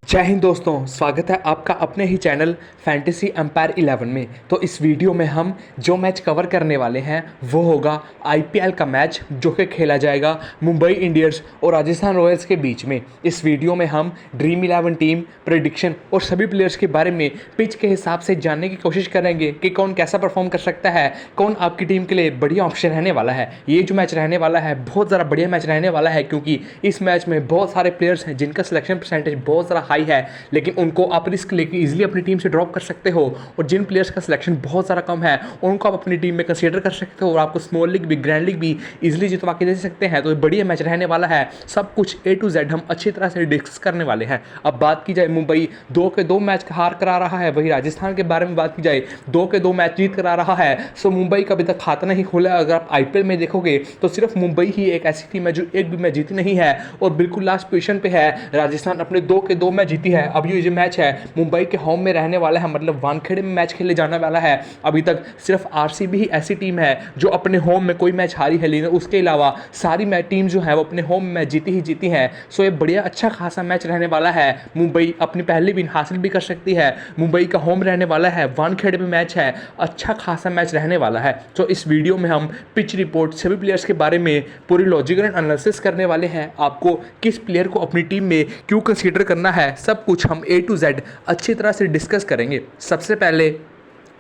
जय हिंद दोस्तों, स्वागत है आपका अपने ही चैनल फैंटेसी एम्पायर 11 में। तो इस वीडियो में हम जो मैच कवर करने वाले हैं वो होगा आईपीएल का मैच जो कि खेला जाएगा मुंबई इंडियंस और राजस्थान रॉयल्स के बीच में। इस वीडियो में हम ड्रीम 11 टीम, प्रेडिक्शन और सभी प्लेयर्स के बारे में पिच के हिसाब से जानने की कोशिश करेंगे कि कौन कैसा परफॉर्म कर सकता है, कौन आपकी टीम के लिए बढ़िया ऑप्शन रहने वाला है। ये जो मैच रहने वाला है बहुत ज़्यादा बढ़िया मैच रहने वाला है, क्योंकि इस मैच में बहुत सारे प्लेयर्स हैं जिनका सिलेक्शन परसेंटेज बहुत ज़्यादा हाई है, लेकिन उनको आप रिस्क लेके इजीली अपनी टीम से ड्रॉप कर सकते हो। और जिन प्लेयर्स का सिलेक्शन बहुत ज़्यादा कम है उनको आप अपनी टीम में कंसीडर कर सकते हो और आपको स्मॉल लीग भी, ग्रैंड लीग भी इजीली जितवा के दे सकते हैं। तो बढ़िया मैच रहने वाला है। सब कुछ A to Z हम अच्छी तरह से डिस्कस करने वाले हैं। अब बात की जाए, मुंबई 2 के 2 मैच हार करा रहा है। वही राजस्थान के बारे में बात की जाए, 2 के 2 मैच जीत करा रहा है। सो मुंबई का अभी तक खाता नहीं खोला है। अगर आप आईपीएल में देखोगे तो सिर्फ मुंबई ही एक ऐसी टीम है जो एक भी मैच जीती नहीं है और बिल्कुल लास्ट पोजीशन पे है। राजस्थान अपने 2 के 2 मैच जीती है। अब ये जो मैच है मुंबई के होम में रहने वाला है, मतलब वानखेड़े में मैच खेले जाने वाला है। अभी तक सिर्फ आरसीबी ही ऐसी टीम है जो अपने होम में कोई मैच हारी है, लेकिन उसके अलावा सारी टीम जो है वो अपने होम में जीती ही जीती है। सो ये बढ़िया अच्छा खासा मैच रहने वाला है। मुंबई अपनी पहली विन हासिल भी कर सकती है। मुंबई का होम रहने वाला है, वानखेड़े में मैच है, अच्छा खासा मैच रहने वाला है। तो इस वीडियो में हम पिच रिपोर्ट, सभी प्लेयर्स के बारे में पूरी लॉजिकल एनालिसिस करने वाले हैं। आपको किस प्लेयर को अपनी टीम में क्यों कंसीडर करना है, सब कुछ हम A to Z अच्छी तरह से डिस्कस करेंगे। सबसे पहले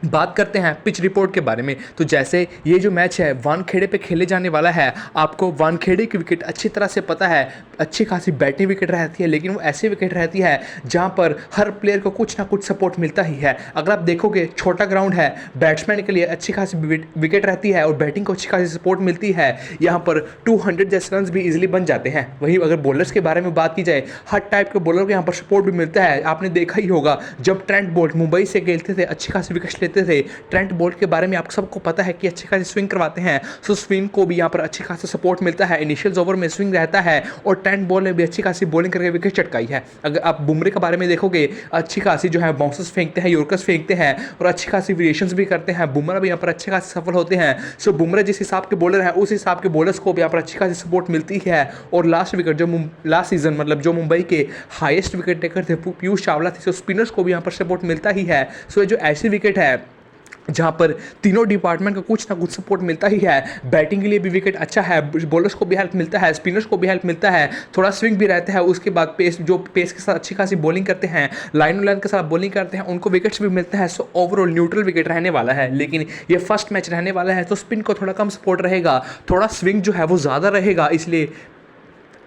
बात करते हैं पिच रिपोर्ट के बारे में। तो जैसे ये जो मैच है वानखेड़े पे खेले जाने वाला है, आपको वानखेड़े की विकेट अच्छी तरह से पता है, अच्छी खासी बैटिंग विकेट रहती है, लेकिन वो ऐसी विकेट रहती है जहां पर हर प्लेयर को कुछ ना कुछ सपोर्ट मिलता ही है। अगर आप देखोगे छोटा ग्राउंड है, बैट्समैन के लिए अच्छी खासी विकेट रहती है और बैटिंग को अच्छी खासी सपोर्ट मिलती है। यहाँ पर 200 जैसे रन भी इजिली बन जाते हैं। वहीं अगर बॉलर्स के बारे में बात की जाए, हर टाइप के बॉलर को यहाँ पर सपोर्ट भी मिलता है। आपने देखा ही होगा जब ट्रेंट बोल्ट मुंबई से खेलते थे, अच्छी खासी विकेट लेते थे। ट्रेंट बोल्ट के बारे में आप सबको पता है कि अच्छी खासी स्विंग करवाते हैं। सो स्विंग को भी यहाँ पर अच्छी खासा सपोर्ट मिलता है। इनिशियल ओवर में स्विंग रहता है और ट्रेंट बॉल ने भी अच्छी खासी बॉलिंग करके विकेट चटकाई है। अगर आप बुमरे के बारे में देखोगे, अच्छी खासी जो है बाउंसर्स फेंकते हैं, यॉर्कर्स फेंकते हैं और अच्छी खासी वेरिएशंस भी करते हैं। बुमरा भी यहाँ पर अच्छे खासे सफल होते हैं। सो बुमरा जिस हिसाब के बॉलर है उस हिसाब के बॉलर्स को भी यहाँ पर अच्छी खासी सपोर्ट मिलती है। और लास्ट विकेट जो लास्ट सीजन मतलब जो मुंबई के हाईएस्ट विकेट टेकर थे पीयूष चावला थे, सो स्पिनर्स को भी यहाँ पर सपोर्ट मिलता ही है। सो ये जो ऐसी विकेट है जहाँ पर तीनों डिपार्टमेंट का कुछ ना कुछ सपोर्ट मिलता ही है। बैटिंग के लिए भी विकेट अच्छा है, बॉलर्स को भी हेल्प मिलता है, स्पिनर्स को भी हेल्प मिलता है, थोड़ा स्विंग भी रहता है। उसके बाद पेस के साथ अच्छी खासी बॉलिंग करते हैं, लाइन के साथ बॉलिंग करते हैं, उनको विकेट्स भी मिलता है। सो ओवरऑल न्यूट्रल विकेट रहने वाला है। लेकिन ये फर्स्ट मैच रहने वाला है तो स्पिन को थोड़ा कम सपोर्ट रहेगा, थोड़ा स्विंग जो है वो ज़्यादा रहेगा, इसलिए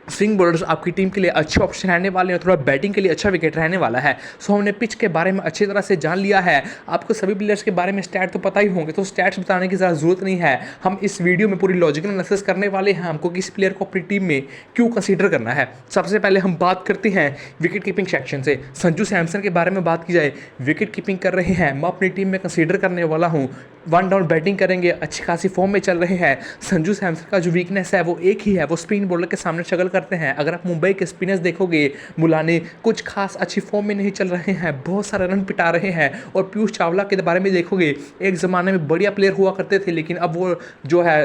स्विंग बॉलर्स आपकी टीम के लिए अच्छे ऑप्शन रहने वाले हैं। थोड़ा बैटिंग के लिए अच्छा विकेट रहने वाला है। सो हमने पिच के बारे में अच्छी तरह से जान लिया है। आपको सभी प्लेयर्स के बारे में स्टैट तो पता ही होंगे, तो स्टैट्स बताने की ज़्यादा जरूरत नहीं है। हम इस वीडियो में पूरी लॉजिकल एनालिसिस करने वाले हैं, हमको किस प्लेयर को अपनी टीम में क्यों कंसीडर करना है। सबसे पहले हम बात करते हैं विकेट कीपिंग सेक्शन से। संजू सैमसन के बारे में बात की जाए, विकेट कीपिंग कर रहे हैं, मैं अपनी टीम में कंसीडर करने वाला हूँ। 1 डाउन बैटिंग करेंगे, अच्छी खासी फॉर्म में चल रहे हैं। संजू सैमसन का जो वीकनेस है वो एक ही है, वो स्पिन बॉलर के सामने स्ट्रगल करते हैं। अगर आप मुंबई के स्पिनर्स देखोगे, मुलाने कुछ खास अच्छी फॉर्म में नहीं चल रहे हैं, बहुत सारे रन पिटा रहे हैं। और पीयूष चावला के बारे में देखोगे, एक ज़माने में बढ़िया प्लेयर हुआ करते थे, लेकिन अब वो जो है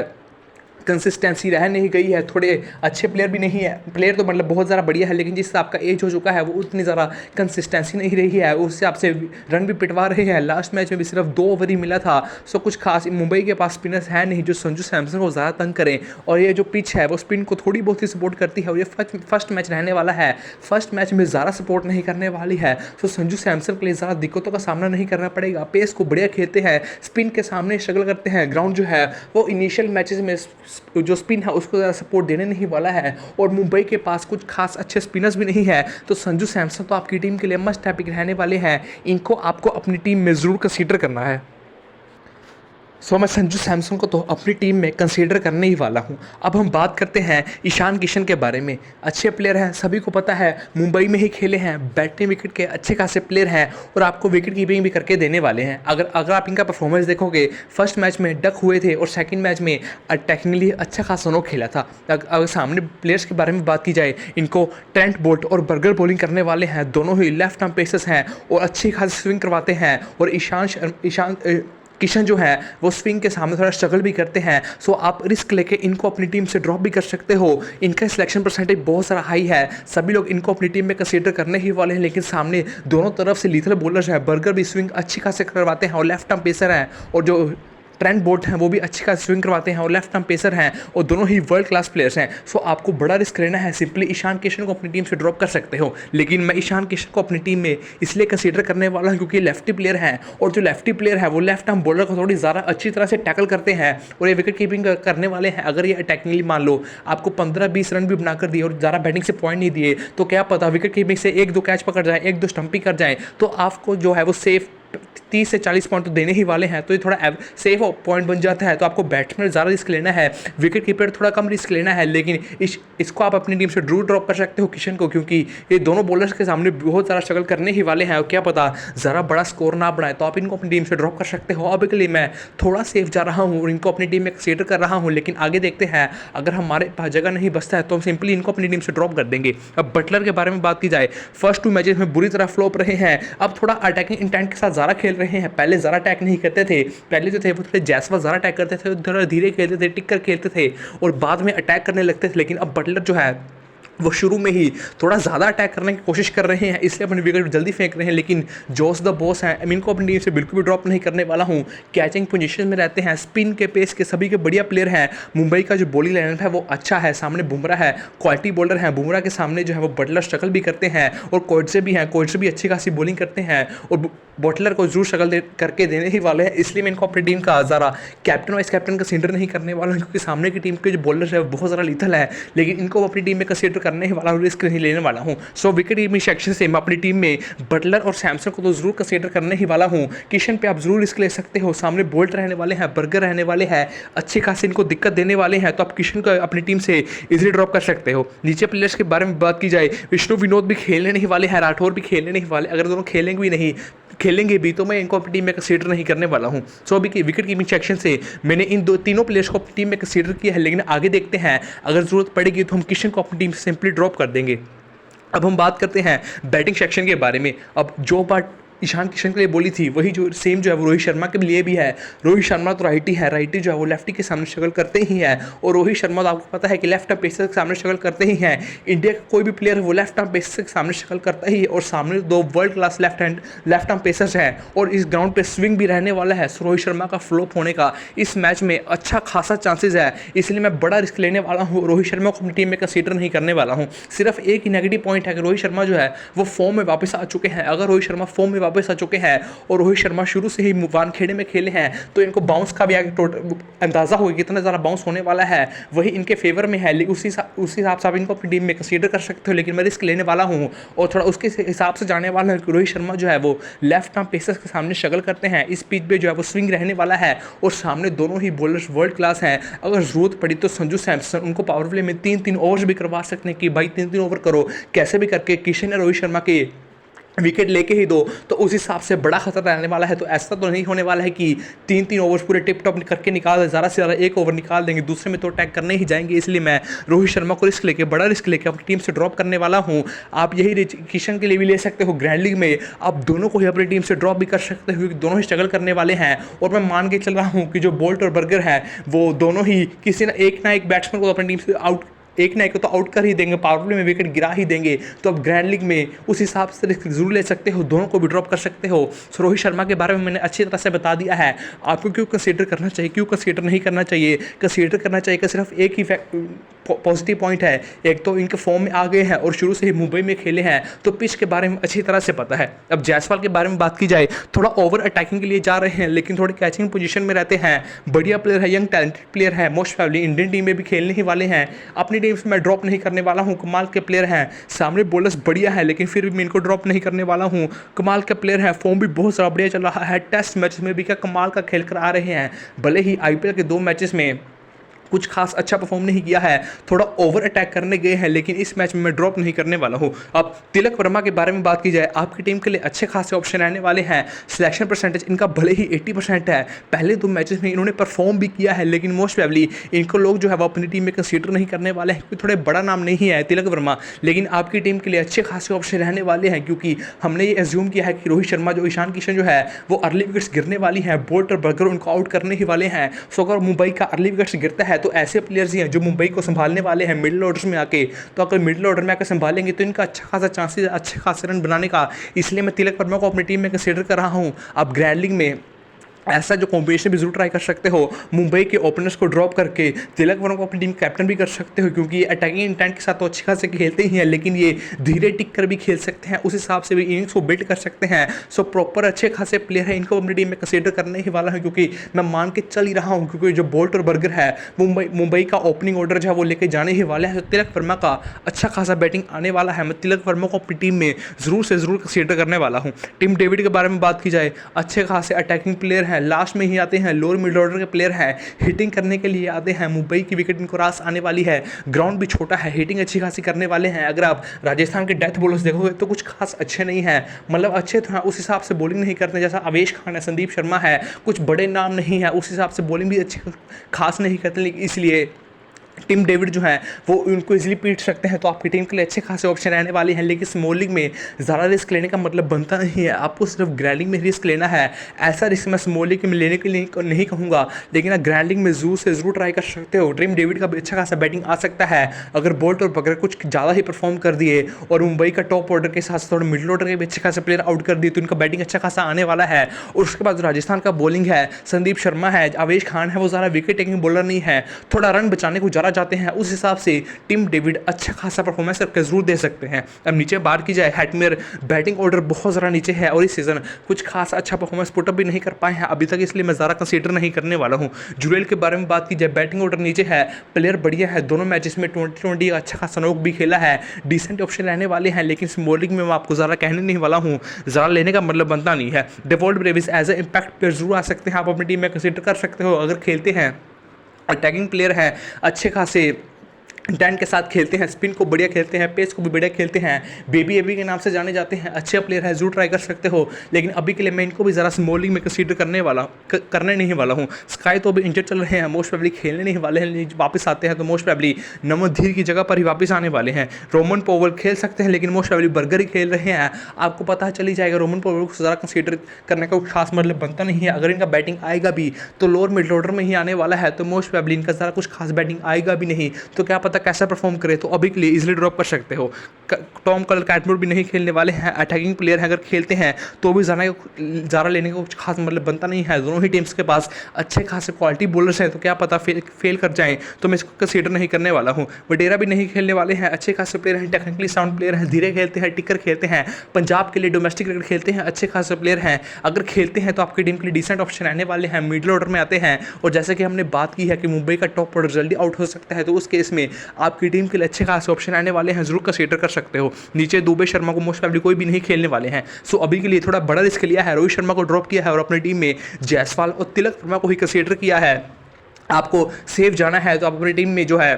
कंसिस्टेंसी रह नहीं गई है। थोड़े अच्छे प्लेयर भी नहीं है, प्लेयर तो मतलब बहुत ज़्यादा बढ़िया है, लेकिन जिस हिसाब का एज हो चुका है वो उतनी ज़्यादा कंसिस्टेंसी नहीं रही है। उस हिसाब से रन भी पिटवा रहे हैं। लास्ट मैच में भी सिर्फ 2 ओवर ही मिला था। सो कुछ खास मुंबई के पास स्पिनर्स है नहीं जो संजू सैमसन को ज़्यादा तंग करें। और ये जो पिच है वो स्पिन को थोड़ी बहुत ही सपोर्ट करती है। और ये फर्स्ट मैच रहने वाला है, फर्स्ट मैच में ज़्यादा सपोर्ट नहीं करने वाली है। सो संजू सैमसन के लिए ज़्यादा दिक्कतों का सामना नहीं करना पड़ेगा। पेस को बढ़िया खेलते हैं, स्पिन के सामने स्ट्रगल करते हैं। ग्राउंड जो है वो इनिशियल मैचेस में जो स्पिन है उसको ज़्यादा सपोर्ट देने नहीं वाला है। और मुंबई के पास कुछ खास अच्छे स्पिनर्स भी नहीं है। तो संजू सैमसन तो आपकी टीम के लिए मस्ट हैव पिक रहने वाले हैं। इनको आपको अपनी टीम में ज़रूर कंसीडर करना है। सो मैं संजू सैमसन को तो अपनी टीम में कंसीडर करने ही वाला हूं। अब हम बात करते हैं ईशान किशन के बारे में। अच्छे प्लेयर हैं, सभी को पता है, मुंबई में ही खेले हैं, बैटिंग विकेट के अच्छे खासे प्लेयर हैं और आपको विकेट कीपिंग भी करके देने वाले हैं। अगर आप इनका परफॉर्मेंस देखोगे, फर्स्ट मैच में डक हुए थे और सेकंड मैच में टेक्निकली अच्छा खासा नो खेला था। अगर सामने प्लेयर्स के बारे में बात की जाए, इनको ट्रेंट बोल्ट और बर्गर बॉलिंग करने वाले हैं, दोनों ही लेफ्ट आर्म पेसर्स हैं और अच्छी खासी स्विंग करवाते हैं। और किशन जो है वो स्विंग के सामने थोड़ा स्ट्रगल भी करते हैं, सो आप रिस्क लेके इनको अपनी टीम से ड्रॉप भी कर सकते हो। इनका सिलेक्शन परसेंटेज बहुत सारा हाई है, सभी लोग इनको अपनी टीम में कंसीडर करने ही वाले हैं। लेकिन सामने दोनों तरफ से लीथल बॉलर्स हैं, बर्गर भी स्विंग अच्छी खासे करवाते हैं और लेफ्ट आर्म पेसर हैं, और जो ट्रेंट बोल्ट हैं वो भी अच्छी खासी स्विंग करवाते हैं और लेफ्ट आर्म पेसर हैं, और दोनों ही वर्ल्ड क्लास प्लेयर्स हैं। सो आपको बड़ा रिस्क लेना है, सिंपली ईशान किशन को अपनी टीम से ड्रॉप कर सकते हो। लेकिन मैं ईशान किशन को अपनी टीम में इसलिए कंसीडर करने वाला हूँ क्योंकि लेफ्टी प्लेयर हैं, और जो लेफ्टी प्लेयर है वो लेफ्ट आर्म बॉलर को थोड़ी ज़्यादा अच्छी तरह से टैकल करते हैं और ये विकेट कीपिंग करने वाले हैं। अगर ये अटैकिंगली मान लो आपको 15-20 रन भी बनाकर दिए और ज़्यादा बैटिंग से पॉइंट नहीं दिए, तो क्या पता विकेट कीपिंग से 1-2 कैच पकड़ जाए, 1-2 स्टंपिंग कर जाए, तो आपको जो है वो सेफ 30 से 40 पॉइंट तो देने ही वाले हैं। तो ये थोड़ा सेफ पॉइंट बन जाता है। तो आपको बैट्समैन ज़्यादा रिस्क लेना है, विकेट कीपर थोड़ा कम रिस्क लेना है। लेकिन इसको आप अपनी टीम से जरूर ड्रॉप कर सकते हो किशन को, क्योंकि ये दोनों बॉलर्स के सामने बहुत ज़्यादा स्ट्रगल करने ही वाले हैं और क्या पता ज़रा बड़ा स्कोर ना बनाए, तो आप इनको अपनी टीम से ड्रॉप कर सकते हो। अब के लिए मैं थोड़ा सेफ जा रहा हूँ और इनको अपनी टीम में कंसीडर कर रहा हूँ, लेकिन आगे देखते हैं अगर हमारे पास जगह नहीं बचता है तो हम सिंपली इनको अपनी टीम से ड्रॉप कर देंगे। अब बटलर के बारे में बात की जाए, फर्स्ट 2 मैचेस में बुरी तरह फ्लॉप रहे हैं, अब थोड़ा अटैकिंग इंटेंट के साथ ज़्यादा खेल रहे हैं। पहले ज़्यादा अटैक नहीं करते थे, पहले जो थे वो थोड़े जायसवाल ज़्यादा अटैक करते थे, थोड़ा धीरे खेलते थे, टिक कर खेलते थे और बाद में अटैक करने लगते थे। लेकिन अब बटलर जो है वो शुरू में ही थोड़ा ज़्यादा अटैक करने की कोशिश कर रहे हैं, इसलिए अपनी विकेट जल्दी फेंक रहे हैं। लेकिन जोस द बॉस हैं, मैं इनको अपनी टीम से बिल्कुल भी ड्रॉप नहीं करने वाला हूं। कैचिंग पोजीशन में रहते हैं, स्पिन के पेस के सभी के बढ़िया प्लेयर हैं। मुंबई का जो बॉलिंग लाइनअप है वो अच्छा है, सामने बुमराह है, क्वालिटी बॉलर है। बुमराह के सामने जो है वो बटलर स्ट्रगल भी करते हैं और कोटसे भी हैं, कोटसे भी अच्छी खासी बॉलिंग करते हैं और बटलर को जरूर स्ट्रगल करके देने ही वाले हैं। इसलिए मैं इनको अपनी टीम का ज़रा कैप्टन वाइस कैप्टन कंसीडर नहीं करने वाला हूँ, क्योंकि सामने की टीम के जो बॉलर है वो बहुत ज़्यादा लीथल है। लेकिन इनको अपनी टीम में कंसीडर करने ही वाला हूँ, रिस्क नहीं लेने वाला हूँ। सो विकेट कीपिंग सेक्शन से मैं अपनी टीम में बटलर और सैमसन को तो जरूर कंसीडर करने ही वाला हूँ। किशन पे आप जरूर रिस्क ले सकते हो, सामने बोल्ट रहने वाले हैं, बर्गर रहने वाले हैं, अच्छे खासे इनको दिक्कत देने वाले हैं, तो आप किशन को अपनी टीम से इजीली ड्रॉप कर सकते हो। नीचे प्लेयर्स के बारे में बात की जाए, विष्णु विनोद भी खेलने नहीं वाले हैं, राठौर भी खेलने नहीं वाले। अगर दोनों खेलेंगे भी तो मैं इनको अपनी टीम में कंसीडर नहीं करने वाला हूं। सो अभी की विकेट कीपिंग सेक्शन से मैंने इन तीनों प्लेयर्स को अपनी टीम में कंसीडर किया है, लेकिन आगे देखते हैं अगर ज़रूरत पड़ेगी तो हम किशन को अपनी टीम से सिंपली ड्रॉप कर देंगे। अब हम बात करते हैं बैटिंग सेक्शन के बारे में। अब जो बात ईशान किशन के लिए बोली थी वही जो सेम जो है वो रोहित शर्मा के लिए भी है। रोहित शर्मा तो राइटी है, राइटी जो है वो लेफ्टी के सामने स्ट्रगल करते ही हैं, और रोहित शर्मा तो आपको पता है कि लेफ्ट आर्म पेसर के सामने स्ट्रगल करते ही हैं। इंडिया का कोई भी प्लेयर है वो लेफ्ट आर्म पेसर के सामने स्ट्रगल करता ही है, और सामने 2 world class left arm pacers हैं और इस ग्राउंड पर स्विंग भी रहने वाला है। रोहित शर्मा का फ्लॉप होने का इस मैच में अच्छा खासा चांसेस है, इसलिए मैं बड़ा रिस्क लेने वाला हूँ। रोहित शर्मा को अपनी टीम में कंसीडर नहीं करने वाला हूँ। सिर्फ एक ही नेगेटिव पॉइंट है कि रोहित शर्मा जो है वो फॉर्म में वापस आ चुके हैं। अगर रोहित शर्मा फॉर्म में वापस आ चुके हैं और रोहित शर्मा शुरू से ही वानखेड़े में खेले हैं तो इनको बाउंस का भी अंदाजा होगा कितना ज़्यादा बाउंस होने वाला है, वही इनके फेवर में है। लेकिन उसी हिसाब से आप इनको अपनी टीम में कंसीडर कर सकते हो, लेकिन मैं रिस्क लेने वाला हूँ और थोड़ा उसके हिसाब से जाने वाला है कि रोहित शर्मा जो है वो लेफ्ट आर्म पेसर्स के सामने स्ट्रगल करते हैं। इस पिच पे जो है वो स्विंग रहने वाला है और सामने दोनों ही बॉलर्स वर्ल्ड क्लास हैं। अगर जरूरत पड़ी तो संजू सैमसन उनको पावर प्ले में 3-3 ओवर्स भी करवा सकते हैं कि भाई 3-3 ओवर करो, कैसे भी करके किशन या रोहित शर्मा के विकेट लेके ही दो, तो उस हिसाब से बड़ा खतरा रहने वाला है। तो ऐसा तो नहीं होने वाला है कि 3-3 ओवर्स पूरे टिप टॉप करके निकाल दें, ज़्यादा से ज़्यादा 1 ओवर निकाल देंगे, दूसरे में तो अटैक करने ही जाएंगे। इसलिए मैं रोहित शर्मा को बड़ा रिस्क लेके अपनी टीम से ड्रॉप करने वाला हूँ। आप यही किशन के लिए भी ले सकते हो, ग्रैंड लीग में आप दोनों को ही अपनी टीम से ड्रॉप भी कर सकते हो, क्योंकि दोनों ही स्ट्रगल करने वाले हैं। और मैं मान के चल रहा हूँ कि जो बोल्ट और बर्गर है वो दोनों ही किसी ना एक बैट्समैन को अपनी टीम से एक ना एक तो आउट कर ही देंगे, पावर प्ले में विकेट गिरा ही देंगे। तो अब ग्रैंड लीग में उस हिसाब से रिस्क जरूर ले सकते हो, दोनों को भी ड्रॉप कर सकते हो। सो रोहित शर्मा के बारे में मैंने अच्छी तरह से बता दिया है, आपको क्यों कंसीडर करना चाहिए, क्यों कंसीडर नहीं करना चाहिए। कंसीडर करना चाहिए कि सिर्फ एक ही पॉजिटिव पॉइंट है, एक तो इनके फॉर्म में आ गए हैं और शुरू से ही मुंबई में खेले हैं, तो पिच के बारे में अच्छी तरह से पता है। अब जायसवाल के बारे में बात की जाए, थोड़ा ओवर अटैकिंग के लिए जा रहे हैं, लेकिन थोड़ी कैचिंग पोजीशन में रहते हैं, बढ़िया प्लेयर है, यंग टैलेंटेड प्लेयर है, मोस्ट प्रोबेबली इंडियन टीम में भी खेलने ही वाले हैं। अपनी टीम से मैं ड्रॉप नहीं करने वाला हूँ, कमाल के प्लेयर हैं, सामने बॉलर्स बढ़िया है, लेकिन फिर भी मैं इनको ड्रॉप नहीं करने वाला हूँ। कमाल के प्लेयर है, फॉर्म भी बहुत सारा बढ़िया चल रहा है, टेस्ट मैच में भी क्या कमाल का खेल कर आ रहे हैं। भले ही IPL के 2 मैचेस में कुछ खास अच्छा परफॉर्म नहीं किया है, थोड़ा ओवर अटैक करने गए हैं, लेकिन इस मैच में मैं ड्रॉप नहीं करने वाला हूं। अब तिलक वर्मा के बारे में बात की जाए, आपकी टीम के लिए अच्छे खासे ऑप्शन रहने वाले हैं। सिलेक्शन परसेंटेज इनका भले ही 80% है, पहले 2 मैचेस में इन्होंने परफॉर्म भी किया है, लेकिन मोस्ट प्रोबेबली इनको लोग जो है वो अपनी टीम में कंसीडर नहीं करने वाले हैं, क्योंकि थोड़े बड़ा नाम नहीं है तिलक वर्मा। लेकिन आपकी टीम के लिए अच्छे खासे ऑप्शन रहने वाले हैं, क्योंकि हमने ये एज्यूम किया है कि रोहित शर्मा जो ईशान किशन जो है वो अर्ली विकेट्स गिरने वाली हैं, बोल्ट और बर्गर उनको आउट करने ही वाले हैं। सो अगर मुंबई का अर्ली विकेट्स गिरता है तो ऐसे प्लेयर्स ही हैं जो मुंबई को संभालने वाले हैं मिडिल ऑर्डर्स में आके। तो अगर मिडिल ऑर्डर में आकर संभालेंगे तो इनका अच्छा खासा चांसेस अच्छे खासे रन बनाने का, इसलिए मैं तिलक वर्मा को अपनी टीम में कंसीडर कर रहा हूँ। अब ग्रैंड लीग में ऐसा जो कॉम्बिनेशन भी जरूर ट्राई कर सकते हो, मुंबई के ओपनर्स को ड्रॉप करके तिलक वर्मा को अपनी टीम कैप्टन भी कर सकते हो, क्योंकि ये अटैकिंग इंटेंट के साथ तो अच्छे खासे खेलते ही हैं, लेकिन ये धीरे टिक कर भी खेल सकते हैं, उस हिसाब से भी इनिंग्स को बिल्ड कर सकते हैं। सो प्रॉपर अच्छे खासे प्लेयर है, इनको अपनी टीम में कंसीडर करने ही वाला है, क्योंकि मैं मान के चल ही रहा हूँ क्योंकि जो बोल्ट और बर्गर है मुंबई का ओपनिंग ऑर्डर जो है वो लेके जाने ही वाले हैं। तो तिलक वर्मा का अच्छा खासा बैटिंग आने वाला है, मैं तिलक वर्मा को अपनी टीम में जरूर से जरूर कंसीडर करने वाला हूँ। टिम डेविड के बारे में बात की जाए, अच्छे खासे अटैकिंग प्लेयर हैं, लास्ट में ही आते हैं, लोअर मिड ऑर्डर के प्लेयर हैं, हिटिंग करने के लिए आते हैं। मुंबई की विकेट इनको रास आने वाली है, ग्राउंड भी छोटा है, हिटिंग अच्छी खासी करने वाले हैं। अगर आप राजस्थान के डेथ बॉलर्स देखोगे तो कुछ खास अच्छे नहीं हैं, मतलब अच्छे तो हैं, उस हिसाब से बॉलिंग नहीं करते, जैसा अवेश खान है, संदीप शर्मा है, कुछ बड़े नाम नहीं है, उस हिसाब से बॉलिंग भी अच्छी खास नहीं करते, लेकिन इसलिए टिम डेविड जो है वो उनको इजीली पीट सकते हैं। तो आपकी टीम के लिए अच्छे खासे ऑप्शन रहने वाले हैं, लेकिन स्मॉल लीग में ज़्यादा रिस्क लेने का मतलब बनता नहीं है, आपको सिर्फ ग्रैंड लीग में रिस्क लेना है। ऐसा रिस्क मैं स्मॉल लीग में लेने के लिए नहीं कहूँगा, लेकिन आप ग्रैंड लीग में जरूर से जरूर ट्राई कर सकते हो। टिम डेविड का भी अच्छा खासा बैटिंग आ सकता है, अगर बोल्ट और बगर कुछ ज़्यादा ही परफॉर्म कर दिए और मुंबई का टॉप ऑर्डर के साथ थोड़ा मिडिल ऑर्डर के भी अच्छे खासे प्लेयर आउट कर दिए तो इनका बैटिंग अच्छा खासा आने वाला है। और उसके बाद राजस्थान का बॉलिंग है, संदीप शर्मा है, अवेश खान है, वो ज़्यादा विकेट टेकिंग बॉलर नहीं है, थोड़ा रन बचाने को ज़्यादा जाते हैं, उस हिसाब से टिम डेविड अच्छा खासा परफॉर्मेंस करके जरूर दे सकते हैं। अब नीचे बात की जाए, हेटमेयर बैटिंग ऑर्डर बहुत ज़्यादा नीचे है और इस सीजन कुछ खास अच्छा परफॉर्मेंस पुटअप भी नहीं कर पाए हैं अभी तक, इसलिए मैं ज़्यादा कंसीडर नहीं करने वाला हूं। जुरेल के बारे में बात की जाए, बैटिंग ऑर्डर नीचे है, प्लेयर बढ़िया है, दोनों मैचेस में 20-20 अच्छा खासा नोक भी खेला है, डिसेंट ऑप्शन रहने वाले हैं, लेकिन स्मॉलिंग में मैं आपको ज़्यादा कहने नहीं वाला हूँ, ज़्यादा लेने का मतलब बनता नहीं है। Dewald Brevis as a impact player जरूर आ सकते हैं, आप अपनी टीम में कंसीडर कर सकते हो अगर खेलते हैं। अटैकिंग प्लेयर है, अच्छे खासे इंटेंट के साथ खेलते हैं, स्पिन को बढ़िया खेलते हैं, पेस को भी बढ़िया खेलते हैं, बेबी एबी के नाम से जाने जाते हैं, अच्छे प्लेयर है, जरूर ट्राई कर सकते हो। लेकिन अभी के लिए मैं इनको भी ज़रा स्मॉलिंग में कंसीडर करने नहीं वाला हूँ। स्काई तो अभी इंजर्ड चल रहे हैं, मोस्ट प्रोबेबली खेलने नहीं वाले हैं, वापस आते हैं तो मोस्ट प्रोबेबली नमनधीर की जगह पर ही वापस आने वाले हैं। रोमन पोवल खेल सकते हैं, लेकिन मोस्ट प्रोबेबली बर्गर ही खेल रहे हैं, आपको पता चल ही जाएगा। रोमन पोवल को ज़रा कंसीडर करने का खास मतलब बनता नहीं है, अगर इनका बैटिंग आएगा भी तो लोअर मिड ऑर्डर में ही आने वाला है, तो मोस्ट प्रोबेबली इनका ज़रा कुछ खास बैटिंग आएगा भी नहीं, तो क्या पता कैसा परफॉर्म करे, तो अभी के लिए इजीली ड्रॉप कर सकते हो। टॉम कलर कैटमोर भी नहीं खेलने वाले हैं, अटैकिंग प्लेयर हैं, अगर खेलते हैं तो भी ज़्यादा लेने का कुछ खास मतलब बनता नहीं है। दोनों ही टीम्स के पास अच्छे खासे क्वालिटी बॉलर्स हैं, तो क्या पता फेल कर जाएं, तो मैं इसको कंसीडर नहीं करने वाला हूँ। वडेरा भी नहीं खेलने वाले हैं, अच्छे खासे प्लेयर हैं, टेक्निकली साउंड प्लेयर हैं, धीरे खेलते हैं, टिकर खेलते हैं, पंजाब के लिए डोमेस्टिक क्रिकेट खेलते हैं, अच्छे खासे प्लेयर हैं, अगर खेलते हैं तो आपकी टीम के लिए डिसेंट ऑप्शन रहने वाले हैं, मिडिल ऑर्डर में आते हैं। और जैसे कि हमने बात की है कि मुंबई का टॉप ऑर्डर जल्दी आउट हो सकता है, तो उस केस में आपकी टीम के लिए अच्छे खासे ऑप्शन आने वाले हैं, जरूर कंसीडर कर सकते हो। नीचे दुबे शर्मा को मोस्ट प्रोबेबली कोई भी नहीं खेलने वाले हैं, सो अभी के लिए थोड़ा बड़ा रिस्क लिया है, रोहित शर्मा को ड्रॉप किया है और अपनी टीम में जायसवाल और तिलक वर्मा को ही कंसीडर किया है। आपको सेफ जाना है तो आप अपनी टीम में जो है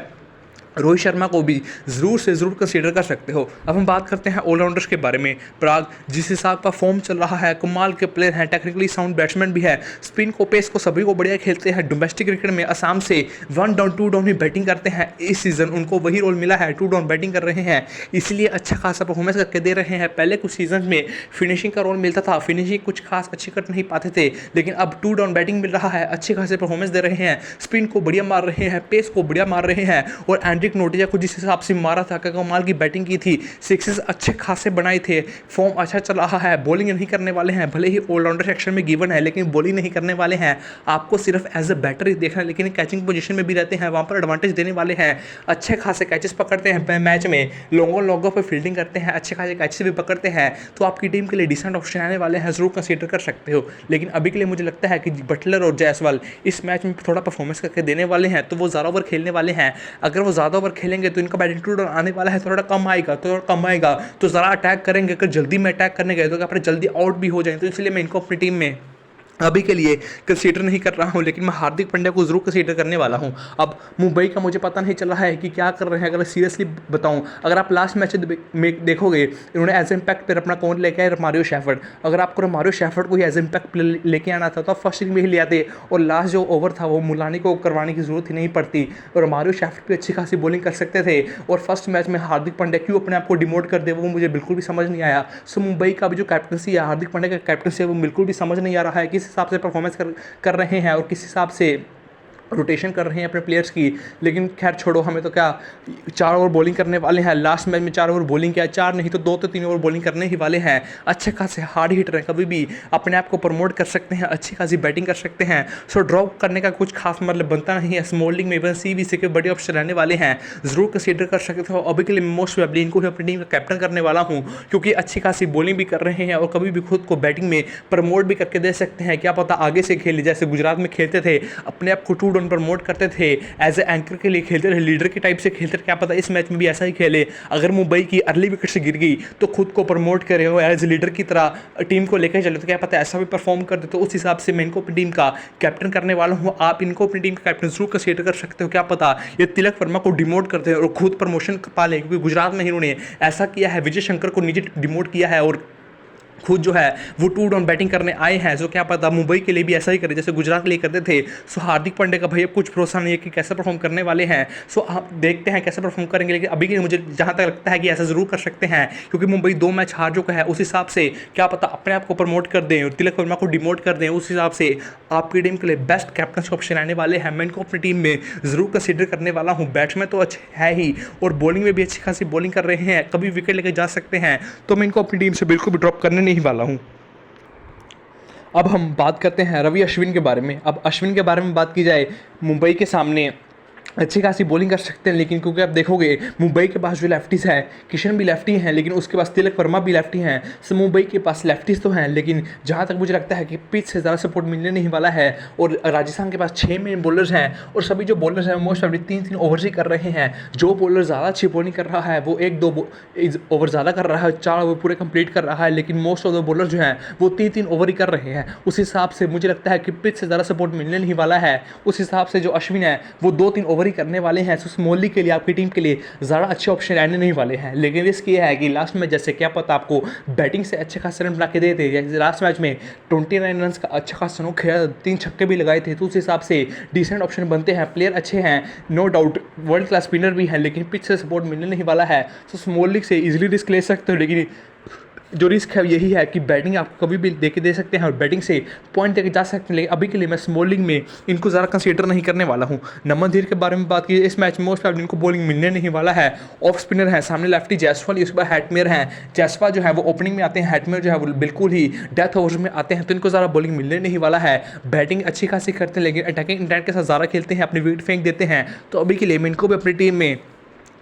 रोहित शर्मा को भी ज़रूर से ज़रूर कंसीडर कर सकते हो। अब हम बात करते हैं ऑलराउंडर्स के बारे में। पराग जिस हिसाब का फॉर्म चल रहा है, कमाल के प्लेयर हैं, टेक्निकली साउंड बैट्समैन भी है, स्पिन को पेस को सभी को बढ़िया खेलते हैं। डोमेस्टिक क्रिकेट में असम से 1 डाउन 2 डाउन ही बैटिंग करते हैं, इस सीज़न उनको वही रोल मिला है, 2 डाउन बैटिंग कर रहे हैं, इसलिए अच्छा खासा परफॉर्मेंस करके दे रहे हैं। पहले कुछ सीजन में फिनिशिंग का रोल मिलता था, फिनिशिंग कुछ खास अच्छी कर नहीं पाते थे, लेकिन अब 2 डाउन बैटिंग मिल रहा है, अच्छे खासे परफॉर्मेंस दे रहे हैं, स्पिन को बढ़िया मार रहे हैं, पेस को बढ़िया मार रहे हैं। और एंड्रिक नोटिया को जिस हिसाब से मारा था, कमाल की बैटिंग की थी, सिक्सेस अच्छे खासे बनाए थे, फॉर्म अच्छा चल रहा है। बॉलिंग नहीं करने वाले हैं, भले ही ऑलराउंडर सेक्शन में गिवन है, लेकिन बॉलिंग नहीं करने वाले हैं, आपको सिर्फ एज अ बैटर ही देखना है, लेकिन कैचिंग पोजीशन में भी रहते हैं, वहाँ पर एडवांटेज देने वाले हैं, अच्छे खासे कैचेस पकड़ते हैं मैच में, लॉन्गों पर फील्डिंग करते हैं, अच्छे खासे कैचेस भी पकड़ते हैं, तो आपकी टीम के लिए डिसेंट ऑप्शन आने वाले हैं, जरूर कंसीडर कर सकते हो। लेकिन अभी के लिए मुझे लगता है कि बटलर और जायसवाल इस मैच में थोड़ा परफॉर्मेंस करके देने वाले हैं, तो वो ज़्यादा ओवर खेलने वाले हैं, अगर वो ज़्यादा ओवर खेलेंगे तो इनका बैटिंग टू आने वाला है, थोड़ा कम आएगा तो ज़रा अटैक करेंगे, अगर जल्दी में अटैक करने गए तो क्या जल्दी आउट भी हो जाएंगे, तो इसलिए मैं इनको अपनी टीम में अभी के लिए कंसीडर नहीं कर रहा हूं, लेकिन मैं हार्दिक पांड्या को जरूर कंसीडर करने वाला हूं। अब मुंबई का मुझे पता नहीं चल रहा है कि क्या कर रहे हैं। अगर सीरियसली बताऊं, अगर आप लास्ट मैच में देखोगे, इन्होंने एज इम्पैक्ट प्लेयर अपना कौन लेके आए, रोमारियो शेफर्ड। अगर आपको रोमारियो शेफर्ड को ही एज इम्पैक्ट प्लेयर लेके आना था तो आप फर्स्ट इनिंग में ही ले आते, और लास्ट जो ओवर था वो मुलानी को करवाने की जरूरत ही नहीं पड़ती। रोमारियो शेफर्ड भी अच्छी खासी बॉलिंग कर सकते थे, और फर्स्ट मैच में हार्दिक पांड्या क्यों अपने आप को डिमोट कर दे वो मुझे बिल्कुल भी समझ नहीं आया। सो मुंबई का भी जो कैप्टनसी है, हार्दिक पांड्या का कैप्टनसी है, वो बिल्कुल भी समझ नहीं आ रहा है किस हिसाब से परफॉर्मेंस कर रहे हैं और किस हिसाब से रोटेशन कर रहे हैं अपने प्लेयर्स की। लेकिन खैर छोड़ो, हमें तो क्या, 4 ओवर बॉलिंग करने वाले हैं। लास्ट मैच में 4 ओवर बॉलिंग किया, 4 नहीं तो 2 तो 3 ओवर बॉलिंग करने ही वाले हैं। अच्छे खासे हार्ड हिटर हैं, कभी भी अपने आप को प्रमोट कर सकते हैं, अच्छी खासी बैटिंग कर सकते हैं। सो ड्रॉप करने का कुछ खास मतलब बनता नहीं है। स्मॉल लीग में इवन CBC के बड़े ऑप्शन रहने वाले हैं, जरूर कंसीडर कर सकते हो। अभी के लिए मोस्ट प्रोबेबली इनको ही अपनी टीम का कैप्टन करने वाला हूँ, क्योंकि अच्छी खासी बॉलिंग भी कर रहे हैं और कभी भी खुद को बैटिंग में प्रमोट भी करके दे सकते हैं। क्या पता आगे से खेले, जैसे गुजरात में खेलते थे, अपने आप को 2 डाउन प्रमोट करते थे, एज ए एंकर के लिए खेलते थे, लीडर के टाइप से खेलते थे। क्या पता इस मैच में भी ऐसा ही खेले। अगर मुंबई की अर्ली विकेट से गिर गई तो खुद को प्रमोट करे हो, एज ए लीडर की तरह टीम को लेकर चले, तो क्या पता ऐसा भी परफॉर्म कर दे। तो उस हिसाब से मैं इनको अपनी टीम का कैप्टन करने वाला हूँ। आप इनको अपनी टीम का कैप्टन जरूर कंसीडर कर सकते हो। क्या पता ये तिलक वर्मा को डिमोट करते हैं और खुद प्रमोशन पा लें, क्योंकि गुजरात में इन्होंने ऐसा किया है। विजय शंकर को नीचे डिमोट किया है और खुद जो है वो 2 डाउन बैटिंग करने आए हैं। जो क्या पता मुंबई के लिए भी ऐसा ही करे जैसे गुजरात के लिए करते थे। सो हार्दिक पांड्या का भाई अब कुछ भरोसा नहीं है कि कैसे परफॉर्म करने वाले हैं। सो आप देखते हैं कैसे परफॉर्म करेंगे, लेकिन अभी के लिए मुझे जहां तक लगता है कि ऐसा जरूर कर सकते हैं, क्योंकि मुंबई 2 मैच हार चुका है। उस हिसाब से क्या पता अपने आप को प्रमोट कर दें और तिलक वर्मा को डिमोट कर दें। उस हिसाब से आपकी टीम के लिए बेस्ट कैप्टन ऑप्शन आने वाले हैं। मैं इनको अपनी टीम में जरूर कंसीडर करने वाला हूँ। बैट्समैन तो अच्छे है ही, और बॉलिंग में भी अच्छी खासी बॉलिंग कर रहे हैं, कभी विकेट लेकर जा सकते हैं। तो मैं इनको अपनी टीम से बिल्कुल भी ड्रॉप करने नहीं वाला हूँ। अब हम बात करते हैं रवि अश्विन के बारे में। अब अश्विन के बारे में बात की जाए, मुंबई के सामने अच्छी खासी बॉलिंग कर सकते हैं, लेकिन क्योंकि आप देखोगे मुंबई के पास जो लेफ्टीज है, किशन भी लेफ्टी हैं, लेकिन उसके पास तिलक वर्मा भी लेफ्टी हैं। सो मुंबई के पास लेफ्टीज तो हैं, लेकिन जहां तक मुझे लगता है कि पिच से ज़्यादा सपोर्ट मिलने नहीं वाला है। और राजस्थान के पास 6 मेन बॉलर्स हैं, और सभी जो बॉलर्स हैं मोस्ट ऑफ 3-3 ओवर्स ही कर रहे हैं। जो बॉलर ज़्यादा अच्छी बॉलिंग कर रहा है वो 1-2 ओवर ज़्यादा कर रहा है, 4 ओवर पूरे कंप्लीट कर रहा है, लेकिन मोस्ट ऑफ द बॉलर जो हैं वो 3-3 ओवर ही कर रहे हैं। उस हिसाब से मुझे लगता है कि पिच से ज़्यादा सपोर्ट मिलने नहीं वाला है। उस हिसाब से जो अश्विन है वो 2-3 ओवर ही करने वाले हैं। स्मॉल लीग के लिए आपकी टीम के लिए ज़्यादा अच्छे ऑप्शन रहने नहीं वाले हैं। लेकिन रिस्क ये है कि लास्ट में जैसे क्या पता आपको बैटिंग से अच्छे खासे रन बना के देते, जैसे लास्ट मैच में 29 रन का अच्छा खासा रन खेला, 3 छक्के भी लगाए थे। तो उस हिसाब से डिसेंट ऑप्शन बनते हैं। प्लेयर अच्छे हैं, no doubt world class spinner भी हैं, लेकिन पिच से सपोर्ट मिलने नहीं वाला है। तो स्मॉल लीग से इजीली रिस्क ले सकते हो, लेकिन जो रिस्क है यही है कि बैटिंग आपको कभी भी दे के दे सकते हैं और बैटिंग से पॉइंट देके जा सकते हैं। लेकिन अभी के लिए मैं स्मॉल लीग में इनको ज़्यादा कंसीडर नहीं करने वाला हूँ। नमन धीर के बारे में बात की, इस मैच में मोस्ट प्रॉब्लम इनको बॉलिंग मिलने नहीं वाला है। ऑफ स्पिनर है, सामने लेफ्टी जायसवाल, उसके बाद हैटमेयर हैं। जायसवाल जो है वो ओपनिंग में आते हैं, हैटमेयर जो है वो बिल्कुल ही डेथ ओवर्स में आते हैं, तो इनको ज़्यादा बॉलिंग मिलने नहीं वाला है। बैटिंग अच्छी खासी करते हैं, लेकिन अटैकिंग इंटेंट के साथ ज़्यादा खेलते हैं, अपनी विकेट फेंक देते हैं। तो अभी के लिए मैं इनको भी अपनी टीम में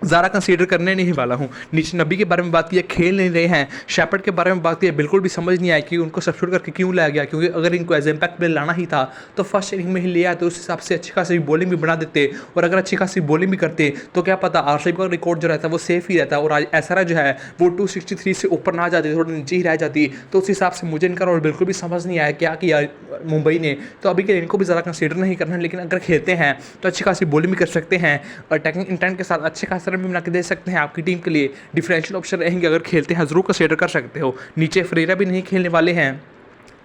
ज़्यादा कंसीडर करने नहीं वाला हूँ। नीचे नबी के बारे में बात की है, खेल नहीं रहे हैं। शेपर्ड के बारे में बात की है, बिल्कुल भी समझ नहीं आया कि उनको सब्स्टिट्यूट करके क्यों लाया गया, क्योंकि अगर इनको एज इम्पैक्ट प्लेयर लाना ही था तो फर्स्ट इनिंग में ही लिया, तो उस हिसाब से अच्छी खासी बॉलिंग भी बना देते। और अगर अच्छी खासी बॉलिंग भी करते तो क्या पता RCB का रिकॉर्ड जो रहता है वो सेफ ही रहता है, और आज SRH जो है वो 263 से ऊपर ना जाती, थोड़ा नीचे ही रह जाती। तो उस हिसाब से मुझे इनका रोल बिल्कुल भी समझ नहीं आया क्या किया मुंबई ने। तो अभी के लिए इनको भी ज़्यादा कंसीडर नहीं करना, लेकिन अगर खेलते हैं तो अच्छी खासी बॉलिंग भी कर सकते हैं, और अटैकिंग इंटेंट के साथ अच्छे खासे रन भी बना के दे सकते हैं। आपकी टीम के लिए डिफरेंशियल ऑप्शन रहेंगे, अगर खेलते हैं जरूर कंसीडर कर सकते हो। नीचे फ्रेरा भी नहीं खेलने वाले हैं,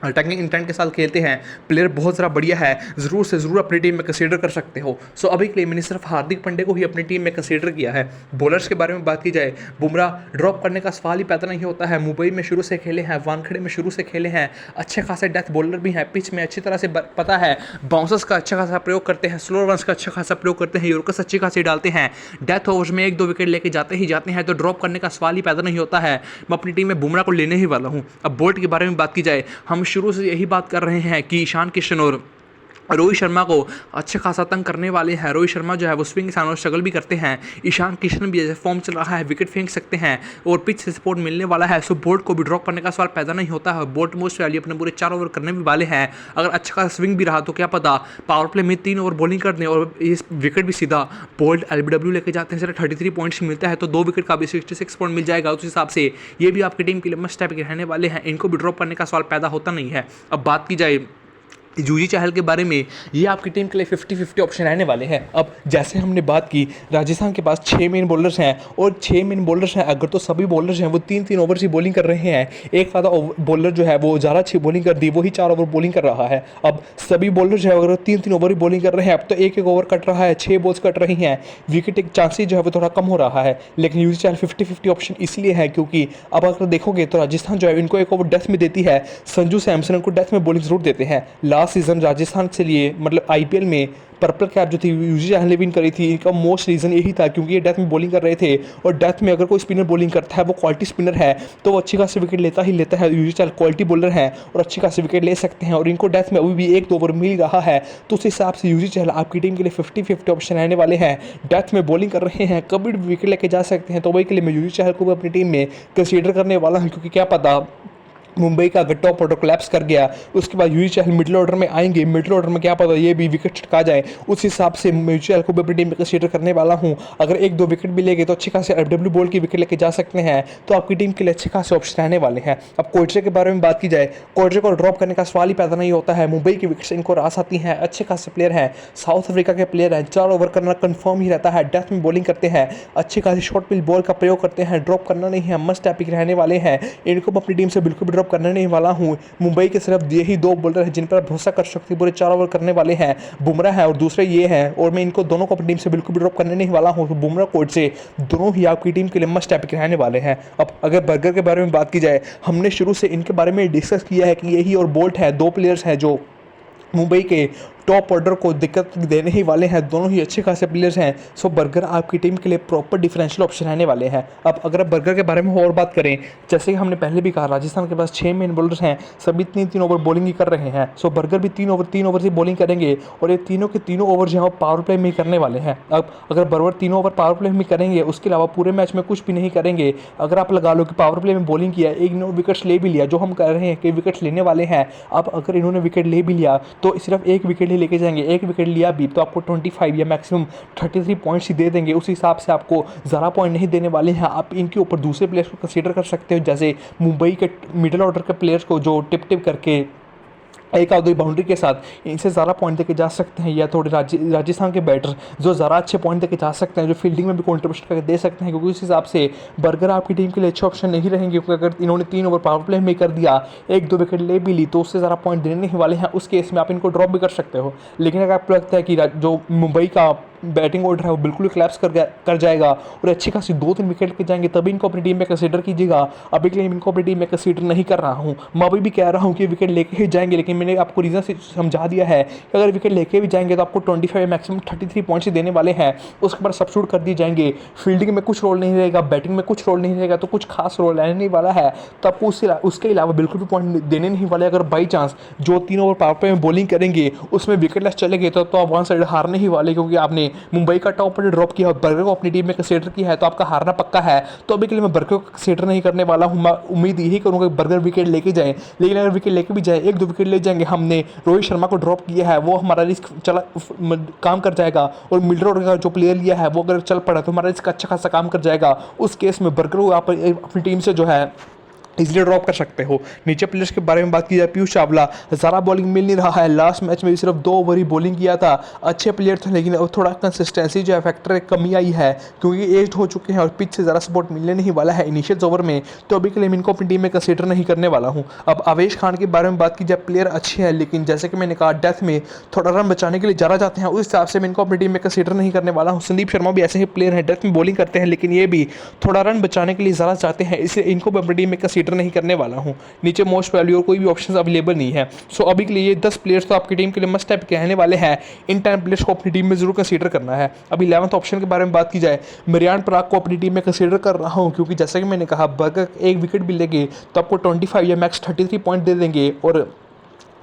अटैकिंग इंटेंट के साथ खेलते हैं, प्लेयर बहुत ज़्यादा बढ़िया है, ज़रूर से ज़रूर अपनी टीम में कंसीडर कर सकते हो। सो अभी के लिए मैंने सिर्फ हार्दिक पांड्या को ही अपनी टीम में कंसीडर किया है। बॉलर्स के बारे में बात की जाए, बुमराह ड्रॉप करने का सवाल ही पैदा नहीं होता है। मुंबई में शुरू से खेले हैं, वानखेड़े में शुरू से खेले हैं, अच्छे खासे डेथ बॉलर भी हैं, पिच में अच्छी तरह से पता है, बाउंसर्स का अच्छा खासा प्रयोग करते हैं, स्लो रन्स का अच्छा खासा प्रयोग करते हैं, यॉर्कर्स अच्छी खासी डालते हैं, डेथ ओवर्स में 1-2 विकेट लेके जाते ही जाते हैं, तो ड्रॉप करने का सवाल ही पैदा नहीं होता है। मैं अपनी टीम में बुमराह को लेने ही वाला हूँ। अब बोल्ट के बारे में बात की जाए, हम शुरू से यही बात कर रहे हैं कि ईशान किशन और रोहित शर्मा को अच्छे खासा तंग करने वाले हैं। रोहित शर्मा जो है वो स्विंग के स्ट्रगल भी करते हैं, ईशान किशन भी जैसे फॉर्म चल रहा है, विकेट फेंक सकते हैं और पिच से सपोर्ट मिलने वाला है। सो बोल्ट को भी ड्रॉप करने का सवाल पैदा नहीं होता है। बोल्ट मोस्ट वैल्यू अपने पूरे 4 ओवर करने भी वाले हैं। अगर अच्छा खासा स्विंग भी रहा तो क्या पता पावर प्ले में 3 ओवर बॉलिंग कर दें और इस विकेट भी सीधा बोल्ट LBW लेके जाते हैं, सिर्फ 33 पॉइंट्स मिलता है, तो 2 विकेट का भी 66 पॉइंट मिल जाएगा। उस हिसाब से ये भी आपकी टीम के लिए मस्ट टाइप के रहने वाले हैं, इनको भी ड्रॉप करने का सवाल पैदा होता नहीं है। अब बात की जाए यूजी चहल के बारे में, ये आपकी टीम के लिए 50-50 ऑप्शन रहने वाले हैं। अब जैसे हमने बात की, राजस्थान के पास 6 मेन बॉलर्स हैं और 6 मेन बॉलर्स हैं, अगर तो सभी बॉलर्स हैं वो 3-3 ओवर्स की बॉलिंग कर रहे हैं, एक आधा बॉलर जो है वो ज़्यादा अच्छी बॉलिंग कर दी, वही 4 ओवर बॉलिंग कर रहा है। अब सभी बॉलर्स हैं अगर 3-3 ओवर की बॉलिंग कर रहे हैं, अब तो एक ओवर कट रहा है, 6 बॉल्स कट रही हैं, विकेट एक चांसेस जो है वो थोड़ा कम हो रहा है। लेकिन यूजी चहल 50-50 ऑप्शन इसलिए है क्योंकि अब अगर देखोगे तो राजस्थान जो है इनको एक ओवर डेथ में देती है, संजू सैमसन को डेथ में बॉलिंग जरूर देते हैं। लास्ट सीजन राजस्थान से लिए मतलब आईपीएल में पर्पल कैप जो थी यूजी चहल ने विन करी थी, इनका मोस्ट रीज़न यही था क्योंकि ये डेथ में बॉलिंग कर रहे थे, और डेथ में अगर कोई स्पिनर बॉलिंग करता है वो क्वालिटी स्पिनर है तो वो अच्छी खासी विकेट लेता ही लेता है। यूजी चहल क्वालिटी बॉलर हैं और अच्छी खासी विकेट ले सकते हैं, और इनको डेथ में अभी भी 1-2 ओवर मिल रहा है, तो उस हिसाब से यूजी चहल आपकी टीम के लिए 50-50 ऑप्शन रहने वाले हैं। डेथ में बॉलिंग कर रहे हैं, कभी भी विकेट लेके जा सकते हैं, तो वही के लिए मैं यूजी चहल को भी अपनी टीम में कंसीडर करने वाला हूँ, क्योंकि क्या पता मुंबई का अगर टॉप ऑर्डर कोलैप्स कर गया उसके बाद यूजी चहल मिडिल ऑर्डर में आएंगे, मिडिल ऑर्डर में क्या पता ये भी विकेट छटका जाए, उस हिसाब से मैं यूजी चहल को भी अपनी टीम में कंसीडर करने वाला हूं। अगर 1-2 विकेट भी लेंगे तो अच्छे खासे एफडब्ल्यू बॉल की विकेट लेके जा सकते हैं, तो आपकी टीम के लिए अच्छे खासे ऑप्शन रहने वाले हैं। अब कोटरे के बारे में बात की जाए, कोटरे को ड्रॉप करने का सवाल ही पैदा नहीं होता है, मुंबई की विकेट्स इनको रास आती हैं, अच्छे खासे प्लेयर हैं, साउथ अफ्रीका के प्लेयर हैं, 4 ओवर करना कन्फर्म ही रहता है, डेथ में बॉलिंग करते हैं, अच्छी खासी शॉर्ट पिच बॉल का प्रयोग करते हैं, ड्रॉप करना नहीं है, मस्ट एपिक रहने वाले हैं, इनको अपनी टीम से बिल्कुल भी ड्रॉप करने नहीं वाला हूं। मुंबई के सिर्फ यही 2 बॉलर हैं जिन पर भरोसा कर सकते पूरे 4 ओवर करने वाले हैं, बुमराह है और दूसरे ये हैं, और मैं इनको दोनों को अपनी टीम से बिल्कुल भी ड्रॉप करने नहीं वाला हूं। तो बुमराह कोच से दोनों ही आपकी टीम के लिए मस्ट एपिक रहने वाले हैं। अब अगर बर्गर के बारे में बात की जाए, हमने शुरू से इनके बारे में डिस्कस किया है कि यही और बोल्ट है 2 प्लेयर्स हैं जो मुंबई के टॉप ऑर्डर को दिक्कत देने ही वाले हैं, दोनों ही अच्छे खासे प्लेयर्स हैं। सो बर्गर आपकी टीम के लिए प्रॉपर डिफरेंशियल ऑप्शन रहने वाले हैं। अब अगर बर्गर के बारे में और बात करें, जैसे कि हमने पहले भी कहा राजस्थान के पास 6 मेन बॉलर्स हैं, सभी 3-3 ओवर बॉलिंग ही कर रहे हैं। सो बर्गर भी 3 ओवर से बॉलिंग करेंगे, और ये तीनों के तीनों ओवर जो है वो पावर प्ले में करने वाले हैं। अब अगर बर्गर 3 ओवर पावर प्ले में करेंगे, उसके अलावा पूरे मैच में कुछ भी नहीं करेंगे, अगर आप लगा लो कि पावर प्ले में बॉलिंग किया, एक विकेट्स ले भी लिया, जो हम कह रहे हैं कि विकेट्स लेने वाले हैं, अब अगर इन्होंने विकेट ले भी लिया तो सिर्फ एक विकेट ही लेके जाएंगे, एक विकेट लिया भी तो आपको 25 या मैक्सिमम 33 पॉइंट्स ही दे देंगे, उस हिसाब से आपको ज़्यादा पॉइंट नहीं देने वाले हैं। आप इनके ऊपर दूसरे प्लेयर्स को कंसीडर कर सकते हो, जैसे मुंबई के मिडिल ऑर्डर के प्लेयर्स को जो टिप टिप करके एक आधी बाउंड्री के साथ इनसे ज़्यादा पॉइंट देके जा सकते हैं, या थोड़े राजस्थान के बैटर जो ज़्यादा अच्छे पॉइंट देके जा सकते हैं, जो फील्डिंग में भी कॉन्ट्रीब्यूशन करके दे सकते हैं, क्योंकि उस हिसाब से बर्गर आपकी टीम के लिए अच्छे ऑप्शन नहीं रहेंगे, क्योंकि अगर इन्होंने 3 ओवर पावर प्ले में कर दिया, 1-2 विकेट ले भी ली, तो उससे ज़्यादा पॉइंट देने नहीं वाले हैं, उस केस में आप इनको ड्रॉप भी कर सकते हो। लेकिन अगर आपको लगता है कि जो मुंबई का बैटिंग ऑर्डर है वो बिल्कुल क्लैप्स कर जाएगा और अच्छी खासी 2-3 विकेट के जाएंगे, तभी इनको अपनी टीम में कंसीडर कीजिएगा। अभी के लिए इनको अपनी टीम में कंसीडर नहीं कर रहा हूँ, मैं अभी भी कह रहा हूँ कि विकेट लेके ही जाएंगे, लेकिन मैंने आपको रीज़न समझा दिया है कि अगर विकेट लेके भी जाएंगे तो आपको 25 मैक्सिमम 33 पॉइंट्स ही देने वाले हैं, उसके बाद सब्स्टिट्यूट कर दिए जाएंगे, फील्डिंग में कुछ रोल नहीं रहेगा, बैटिंग में कुछ रोल नहीं रहेगा, तो कुछ खास रोल रहने नहीं वाला है, तो आपको उसके अलावा बिल्कुल भी पॉइंट देने नहीं वाले। अगर बाई चांस जो 3 ओवर पावर प्ले में बॉलिंग करेंगे उसमें विकेट लेस चले गए तो आप वन साइड हारने ही वाले, क्योंकि आपने मुंबई का टॉप पर ड्रॉप किया और बर्गर को अपनी टीम में कंसीडर किया है, तो आपका हारना पक्का है। तो अभी के लिए मैं बर्गर को कंसीडर नहीं करने वाला हूँ, मैं उम्मीद यही करूँगा कि बर्गर विकेट लेके जाए, लेकिन अगर विकेट लेके भी जाए, 1-2 विकेट ले जाएंगे, हमने रोहित शर्मा को ड्रॉप किया है, वो हमारा रिस्क चला काम कर जाएगा, और मिडिल ऑर्डर का जो प्लेयर लिया है वो अगर चल पड़ा तो हमारा रिस्क अच्छा खासा काम कर जाएगा, उस केस में बर्गर को आप अपनी टीम से जो है इजीली ड्रॉप कर सकते हो। नीचे प्लेयर्स के बारे में बात की जाए, पीयूष चावला ज़्यादा बॉलिंग मिल नहीं रहा है, लास्ट मैच में भी सिर्फ 2 ओवर ही बॉलिंग किया था, अच्छे प्लेयर थे, लेकिन थोड़ा कंसिस्टेंसी जो है फैक्टर कमी आई है, क्योंकि एज हो चुके हैं और पिच से ज़्यादा सपोर्ट मिलने नहीं वाला है इनिशियल ओवर में, तो अभी के लिए मैं इनको अपनी टीम में कंसीडर नहीं करने वाला हूँ। अब आवेश खान के बारे में बात की जाए, प्लेयर अच्छे हैं, लेकिन जैसे कि मैंने कहा डेथ में थोड़ा रन बचाने के लिए ज़्यादा जाते हैं, उस हिसाब से मैं इनको अपनी टीम में कंसीडर नहीं करने वाला हूँ। संदीप शर्मा भी ऐसे ही प्लेयर हैं, डेथ में बॉलिंग करते हैं, लेकिन ये भी थोड़ा रन बचाने के लिए ज़्यादा चाहते हैं, इसलिए इनको मैं अपनी टीम में कंसीडर नहीं करने वाला हूँ। नीचे मोस्ट वैल्यू और कोई भी ऑप्शन अवेलेबल नहीं है। सो अभी के लिए ये 10 प्लेयर्स तो आपकी टीम के लिए मस्ट टाइप कहने वाले हैं, इन 10 प्लेयर्स को अपनी टीम में जरूर कंसीडर करना है। अब 11th ऑप्शन के बारे में बात की जाए, मरियान पराग को अपनी टीम में कंसीडर कर रहा हूँ, क्योंकि जैसा कि मैंने कहा बर्गर एक विकेट भी लेंगे तो आपको 25 या मैक्स 33 पॉइंट दे देंगे, और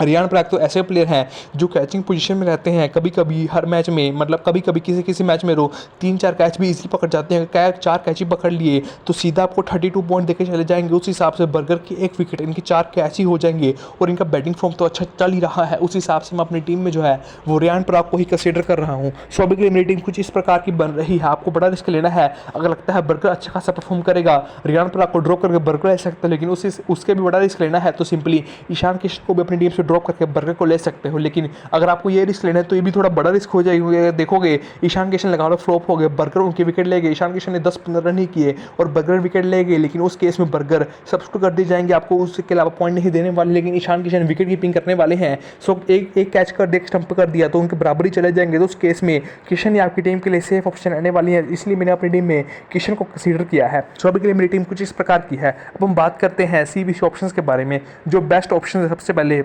रियान पराग तो ऐसे प्लेयर हैं जो कैचिंग पोजीशन में रहते हैं, कभी कभी हर मैच में, मतलब कभी कभी किसी मैच में 3-4 कैच भी इजीली पकड़ जाते हैं, 4 कैच ही पकड़ लिए तो सीधा आपको 32 पॉइंट देके चले जाएंगे। उस हिसाब से बर्गर की 1 विकेट, इनकी 4 कैच ही हो जाएंगे, और इनका बैटिंग फॉर्म तो अच्छा चल ही रहा है, उस हिसाब से मैं अपनी टीम में जो है वो रियान पराग को ही कंसीडर कर रहा हूँ। सो अभी के लिए मेरी टीम कुछ इस प्रकार की बन रही है, आपको बड़ा रिस्क लेना है, अगर लगता है बर्गर अच्छा खासा परफॉर्म करेगा, रियान पराग को ड्रॉप करके बर्गर ले सकता है, लेकिन उसके भी बड़ा रिस्क लेना है तो सिंपली ईशान किशन को भी अपनी टीम से ड्रॉप करके बर्गर को ले सकते हो। लेकिन अगर आपको ये रिस्क लेना है तो ये भी थोड़ा बड़ा रिस्क हो जाएगा, क्योंकि देखोगे ईशान किशन लगा लो फ्लॉप हो गए, बर्गर उनके विकेट ले गए, ईशान किशन ने 10-15 रन ही किए और बर्गर विकेट ले गए, लेकिन उस केस में बर्गर सब्स्टिट्यूट कर दिए जाएंगे, आपको उसके अलावा पॉइंट नहीं देने वाले, लेकिन ईशान किशन विकेट कीपिंग करने वाले हैं। सो एक कैच कर दे, स्टंप कर दिया तो उनके बराबरी चले जाएंगे, तो उस केस में किशन ही आपकी टीम के लिए सेफ ऑप्शन आने वाली है, इसलिए मैंने अपनी टीम में किशन को कंसीडर किया है। सो अभी के लिए मेरी टीम कुछ इस प्रकार की है। अब हम बात करते हैं CBC ऑप्शंस के बारे में, जो बेस्ट ऑप्शन है। सबसे पहले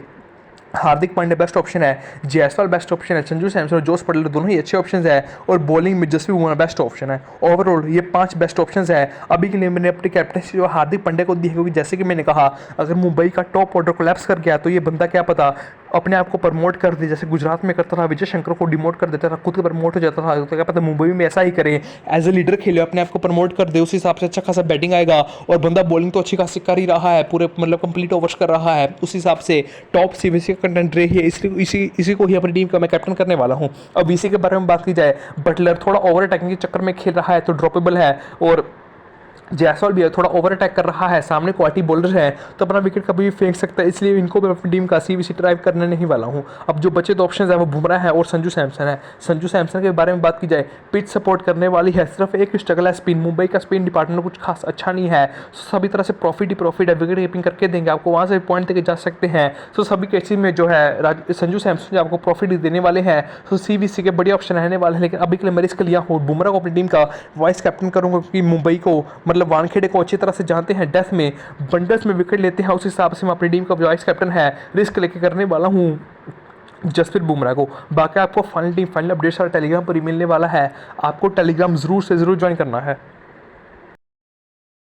हार्दिक पांड्या बेस्ट ऑप्शन है, जायसवाल बेस्ट ऑप्शन है, संजू सैमसन और जोस बटलर दोनों ही अच्छे ऑप्शंस है, और बॉलिंग में जसप्रीत बुमराह बेस्ट ऑप्शन है। ओवरऑल ये 5 बेस्ट ऑप्शंस है। अभी के लिए मैंने अपनी कैप्टनसी जो हार्दिक पांड्या को दी है, क्योंकि जैसे कि मैंने कहा अगर मुंबई का टॉप ऑर्डर कोलैप्स कर गया तो ये बंदा क्या पता अपने आप को प्रमोट कर दे, जैसे गुजरात में करता था, विजय शंकर को डिमोट कर देता था, खुद को प्रमोट हो जाता था, तो क्या पता मुंबई में ऐसा ही करे, एज ए लीडर खेले, अपने आप को प्रमोट कर दे, उस हिसाब से अच्छा खासा बैटिंग आएगा। और बंदा बॉलिंग तो अच्छी खासी कर ही रहा है, पूरे मतलब कंप्लीट ओवर्स कर रहा है, उस हिसाब से टॉप CBC का कंटेंट रही है, इसलिए इसी को ही अपनी टीम का मैं कैप्टन करने वाला हूँ। अब VC के बारे में बात की जाए, बटलर थोड़ा ओवर अटैकिंग के चक्कर में खेल रहा है तो ड्रॉपेबल है, और जायसवाल भी थोड़ा ओवर अटैक कर रहा है, सामने क्वालिटी बॉलर है तो अपना विकेट कभी भी फेंक सकता है, इसलिए इनको मैं अपनी टीम का CBC ड्राइव करने नहीं वाला हूं। अब जो बचे 2 ऑप्शन है वो बुमराह है और संजू सैमसन है। संजू सैमसन के बारे में बात की जाए, पिच सपोर्ट करने वाली है, सिर्फ एक स्ट्रगल है स्पिन, मुंबई का स्पिन डिपार्टमेंट कुछ खास अच्छा नहीं है, सभी तरह से प्रॉफिट ही प्रॉफिट है, विकेट कीपिंग करके देंगे आपको, वहाँ से पॉइंट देके जा सकते हैं। सो सभी केसेस में जो है संजू सैमसन आपको प्रॉफिट देने वाले हैं, तो CBC के बढ़िया ऑप्शन रहने वाले हैं। लेकिन अभी के लिए मैं रिस्क लिया हूँ, बुमराह को अपनी टीम का वाइस कैप्टन करूँगा, क्योंकि मुंबई को मतलब वानखेड़े को अच्छी तरह से जानते हैं, डेथ में बंडल्स में विकेट लेते हैं, उस हिसाब से मैं अपनी टीम का वाइस कैप्टन है रिस्क लेके करने वाला हूँ जसप्रीत बुमराह को। बाकी आपको फाइनल अपडेट सारा टेलीग्राम पर ही मिलने वाला है, आपको टेलीग्राम जरूर से जरूर ज्वाइन करना है।